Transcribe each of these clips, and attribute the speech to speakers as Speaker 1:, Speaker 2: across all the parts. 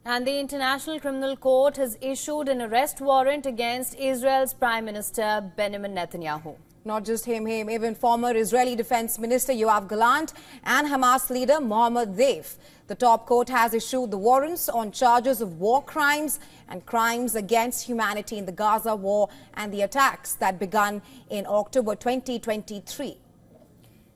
Speaker 1: And the International Criminal Court has issued an arrest warrant against Israel's Prime Minister Benjamin Netanyahu.
Speaker 2: Not just him, even former Israeli Defense Minister Yoav Gallant and Hamas leader Mohammed Diab. The top court has issued the warrants on charges of war crimes and crimes against humanity in the Gaza War and the attacks that began in October 2023.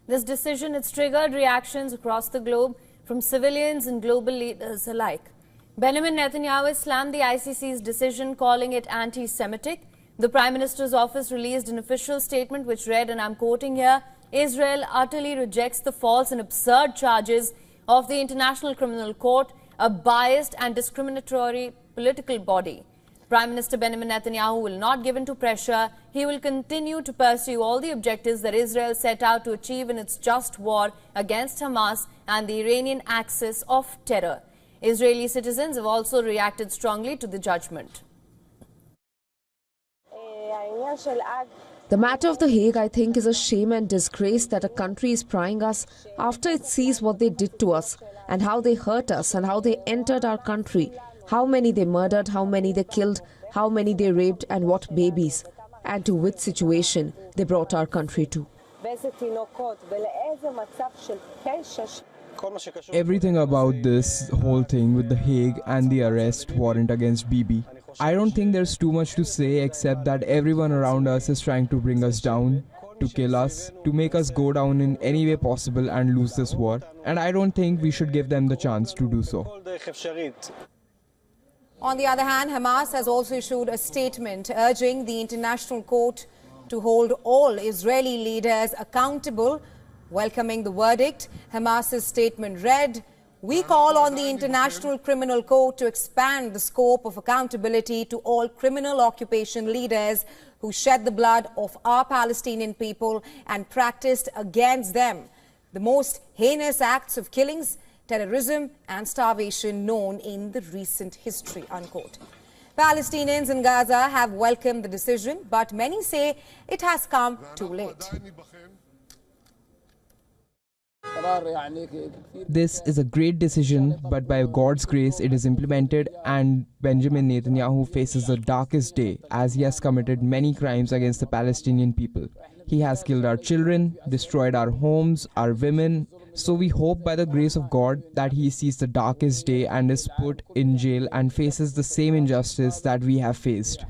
Speaker 1: This decision has triggered reactions across the globe from civilians and global leaders alike. Benjamin Netanyahu slammed the ICC's decision, calling it anti-Semitic. The Prime Minister's office released an official statement which read, and I'm quoting here, "Israel utterly rejects the false and absurd charges of the International Criminal Court, a biased and discriminatory political body." Prime Minister Benjamin Netanyahu will not give in to pressure. He will continue to pursue all the objectives that Israel set out to achieve in its just war against Hamas and the Iranian axis of terror. Israeli citizens have also reacted strongly to the judgment.
Speaker 3: The matter of the Hague, I think, is a shame and disgrace that a country is prying us after it sees what they did to us and how they hurt us and how they entered our country, how many they murdered, how many they killed, how many they raped and what babies, and to which situation they brought our country to.
Speaker 4: Everything about this whole thing with the Hague and the arrest warrant against Bibi, I don't think there's too much to say except that everyone around us is trying to bring us down, to kill us, to make us go down in any way possible and lose this war. And I don't think we should give them the chance to do so.
Speaker 2: On the other hand, Hamas has also issued a statement urging the International Court to hold all Israeli leaders accountable. Welcoming the verdict, Hamas's statement read, "We call on the International Criminal Court to expand the scope of accountability to all criminal occupation leaders who shed the blood of our Palestinian people and practiced against them the most heinous acts of killings, terrorism and starvation known in the recent history," unquote. Palestinians in Gaza have welcomed the decision, but many say it has come too late.
Speaker 4: This is a great decision, but by God's grace it is implemented, and Benjamin Netanyahu faces the darkest day as he has committed many crimes against the Palestinian people. He has killed our children, destroyed our homes, our women. So we hope by the grace of God that he sees the darkest day and is put in jail and faces the same injustice that we have faced.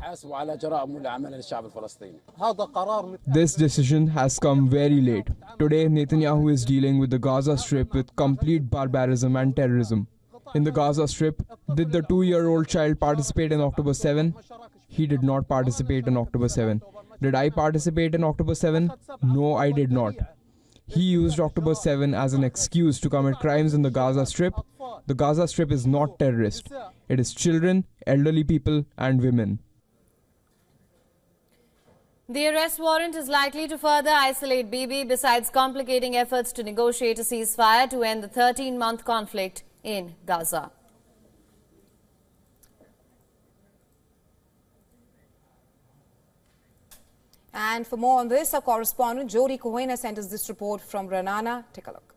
Speaker 4: This decision has come very late. Today, Netanyahu is dealing with the Gaza Strip with complete barbarism and terrorism. In the Gaza Strip, did the 2-year-old child participate in October 7? He did not participate in October 7. Did I participate in October 7? No, I did not. He used October 7 as an excuse to commit crimes in the Gaza Strip. The Gaza Strip is not terrorist. It is children, elderly people and women.
Speaker 1: The arrest warrant is likely to further isolate Bibi, besides complicating efforts to negotiate a ceasefire to end the 13-month conflict in Gaza.
Speaker 2: And for more on this, our correspondent Jody Cohen has sent us this report from Ranana. Take a look.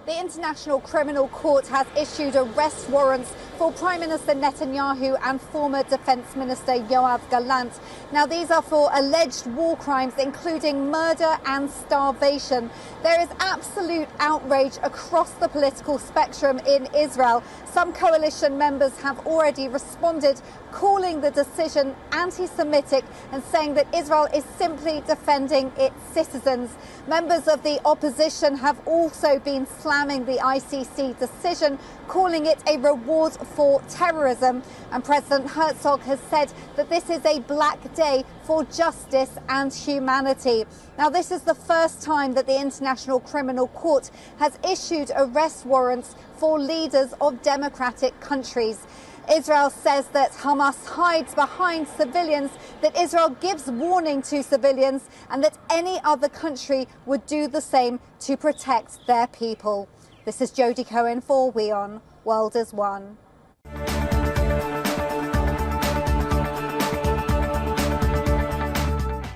Speaker 5: The International Criminal Court has issued arrest warrants for Prime Minister Netanyahu and former Defence Minister Yoav Gallant. Now, these are for alleged war crimes, including murder and starvation. There is absolute outrage across the political spectrum in Israel. Some coalition members have already responded, calling the decision anti-Semitic and saying that Israel is simply defending its citizens. Members of the opposition have also been slamming the ICC decision, calling it a reward for terrorism. And President Herzog has said that this is a black day for justice and humanity. Now, this is the first time that the International Criminal Court has issued arrest warrants for leaders of democratic countries. Israel says that Hamas hides behind civilians, that Israel gives warning to civilians, and that any other country would do the same to protect their people. This is Jody Cohen for WION World is One.